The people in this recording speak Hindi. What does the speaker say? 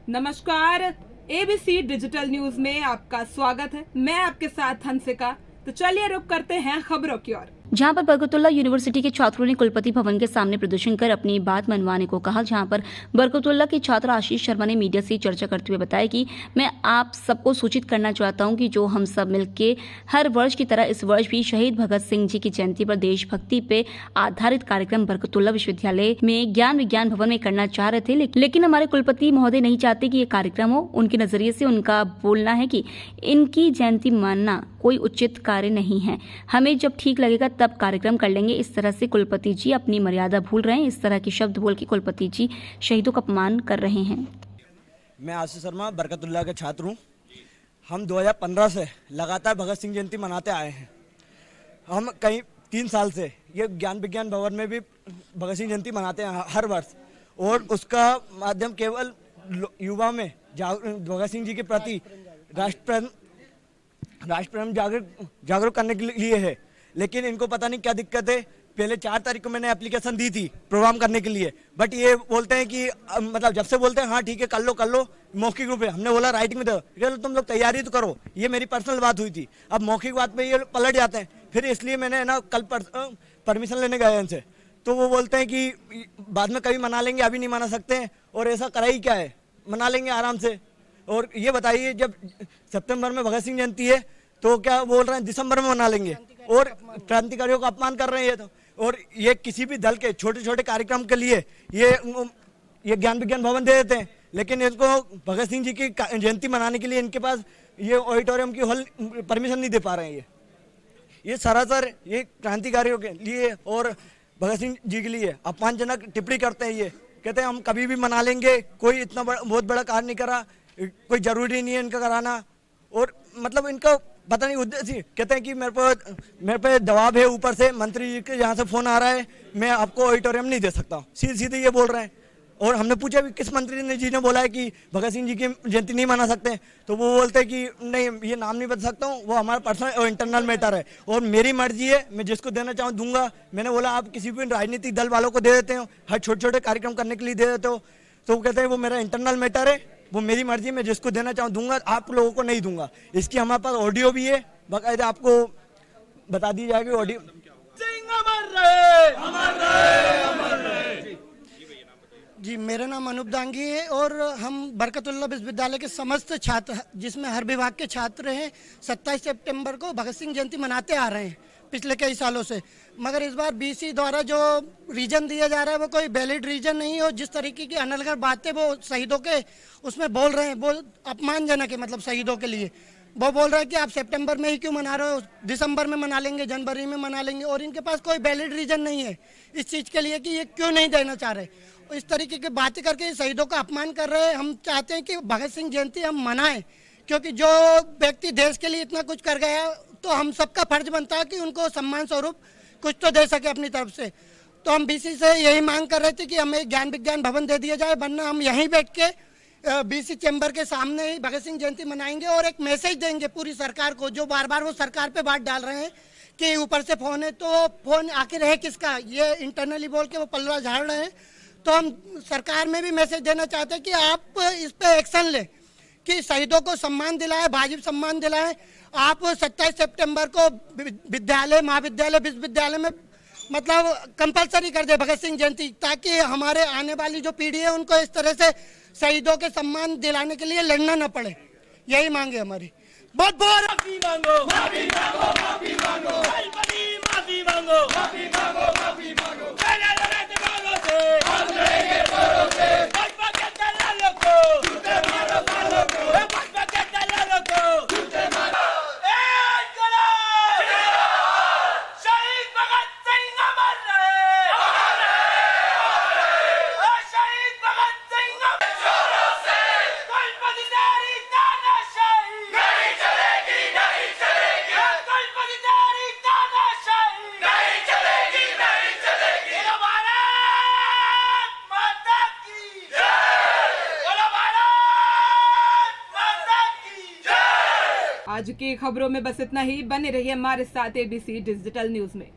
नमस्कार, एबीसी डिजिटल न्यूज में आपका स्वागत है। मैं आपके साथ हंसिका। तो चलिए रुक करते हैं खबरों की ओर। जहां पर बरकतुल्लाह यूनिवर्सिटी के छात्रों ने कुलपति भवन के सामने प्रदर्शन कर अपनी बात मनवाने को कहा। जहां पर बरकतुल्लाह के छात्र आशीष शर्मा ने मीडिया से चर्चा करते हुए बताया कि मैं आप सबको सूचित करना चाहता हूं कि जो हम सब मिलकर हर वर्ष की तरह इस वर्ष भी शहीद भगत सिंह जी की जयंती पर देशभक्ति पे आधारित कार्यक्रम बरकतुल्लाह विश्वविद्यालय में ज्ञान विज्ञान भवन में करना चाह रहे थे, लेकिन हमारे कुलपति महोदय नहीं चाहते कि ये कार्यक्रम हो। उनके नजरिए से उनका बोलना है कि इनकी जयंती मानना कोई उचित कार्य नहीं है, हमें जब ठीक लगेगा तब कार्यक्रम कर लेंगे। इस तरह से कुलपति जी अपनी मर्यादा भूल रहे हैं। इस तरह के शब्द बोल के कुलपति जी शहीदों का अपमान कर रहे हैं। मैं आशीष शर्मा बरकतुल्लाह के छात्र हूँ। हम 2015 से लगातार भगत सिंह जयंती मनाते आए हैं। हम कई 3 साल से ये ज्ञान विज्ञान भवन में भी भगत सिंह जयंती मनाते हैं हर वर्ष, और उसका माध्यम केवल युवा में भगत सिंह जी के प्रति राष्ट्रप्रेम जागरूक करने के लिए है। लेकिन इनको पता नहीं क्या दिक्कत है। पहले 4 तारीख को मैंने एप्लीकेशन दी थी प्रोग्राम करने के लिए, बट ये बोलते हैं कि मतलब जब से बोलते हैं हाँ ठीक है कर लो मौखिक रूप में। हमने बोला राइटिंग में दो, चलो तुम लोग तैयारी तो करो। ये मेरी पर्सनल बात हुई थी। अब मौखिक बात पे ये पलट जाते हैं। फिर इसलिए मैंने ना कल परमिशन लेने गए इनसे, तो वो बोलते हैं कि बाद में कभी मना लेंगे, अभी नहीं मना सकते हैं। और ऐसा करा ही क्या है, मना लेंगे आराम से। और ये बताइए जब सितंबर में भगत सिंह जयंती है तो क्या बोल रहे हैं दिसंबर में मना लेंगे, और क्रांतिकारियों का अपमान कर रहे हैं। तो और ये किसी भी दल के छोटे छोटे कार्यक्रम के लिए ये ज्ञान विज्ञान भवन दे देते हैं, लेकिन इनको भगत सिंह जी की जयंती मनाने के लिए इनके पास ये ऑडिटोरियम की हॉल परमिशन नहीं दे पा रहे हैं। ये सरासर ये क्रांतिकारियों के लिए और भगत सिंह जी के लिए अपमानजनक टिप्पणी करते हैं। ये कहते हैं हम कभी भी मना लेंगे, कोई इतना बहुत बड़ा कार्य नहीं करा, कोई जरूरी नहीं है इनका कराना। और मतलब इनका पता नहीं उद्देश्य। कहते हैं कि मेरे पे दबाव है ऊपर से, मंत्री जी के यहाँ से फोन आ रहा है, मैं आपको ऑडिटोरियम नहीं दे सकता। सीधे सीधे ये बोल रहे हैं। और हमने पूछा भी किस मंत्री जी ने बोला है कि भगत सिंह जी की जयंती नहीं मना सकते, तो वो बोलते हैं कि नहीं ये नाम नहीं बता सकता हूँ, वो हमारा पर्सनल और इंटरनल मैटर है और मेरी मर्जी है, मैं जिसको देना चाहूँ दूंगा। मैंने बोला आप किसी भी राजनीतिक दल वालों को दे देते हो, हर छोटे छोटे कार्यक्रम करने के लिए दे देते हो। तो वो कहते हैं वो मेरा इंटरनल मैटर है, वो मेरी मर्जी, मैं जिसको देना चाहूँ दूंगा, आप लोगों को नहीं दूंगा। इसकी हमारे पास ऑडियो भी है, बाकायदा आपको बता दी जाएगी ऑडियो। जी, मेरा नाम अनूप दांगी है और हम बरकतुल्लाह विश्वविद्यालय के समस्त छात्र, जिसमें हर विभाग के छात्र हैं, 27 सितंबर को भगत सिंह जयंती मनाते आ रहे हैं पिछले कई सालों से। मगर इस बार बीसी द्वारा जो रीजन दिया जा रहा है वो कोई वैलिड रीजन नहीं है, और जिस तरीके की अनलगढ़ बातें वो शहीदों के उसमें बोल रहे हैं वो अपमानजनक है। मतलब शहीदों के लिए वो बोल रहे हैं कि आप सितंबर में ही क्यों मना रहे हो, दिसंबर में मना लेंगे, जनवरी में मना लेंगे, और इनके पास कोई वैलिड रीजन नहीं है इस चीज़ के लिए कि ये क्यों नहीं देना चाह रहे। इस तरीके की बातें करके शहीदों का अपमान कर रहे हैं। हम चाहते हैं कि भगत सिंह जयंती हम मनाएं, क्योंकि जो व्यक्ति देश के लिए इतना कुछ कर गया तो हम सबका फर्ज बनता है कि उनको सम्मान स्वरूप कुछ तो दे सके अपनी तरफ से। तो हम बीसी से यही मांग कर रहे थे कि हमें ज्ञान विज्ञान भवन दे दिया जाए, वरना हम यहीं बैठ के बीसी चैम्बर के सामने ही भगत सिंह जयंती मनाएंगे और एक मैसेज देंगे पूरी सरकार को, जो बार बार वो सरकार पे बात डाल रहे हैं कि ऊपर से फ़ोन है, तो फ़ोन आखिर है किसका, ये इंटरनली बोल के वो पल्ला झाड़ रहे हैं। तो हम सरकार में भी मैसेज देना चाहते हैं कि आप इस पे एक्शन लें कि शहीदों को सम्मान दिलाएं, वाजिब सम्मान दिलाएं। आप 27 सितंबर को विद्यालय, महाविद्यालय, विश्वविद्यालय में मतलब कंपलसरी कर दे भगत सिंह जयंती, ताकि हमारे आने वाली जो पीढ़ी है उनको इस तरह से शहीदों के सम्मान दिलाने के लिए लड़ना न पड़े। यही मांगे हमारी। बहुत बहुत माफी मांगो, माफी मांगो, माफी मांगो, माफी मांगो, माफी मांगो, माफी मांगो। आज की खबरों में बस इतना ही। बने रहिए हमारे साथ एबीसी डिजिटल न्यूज में।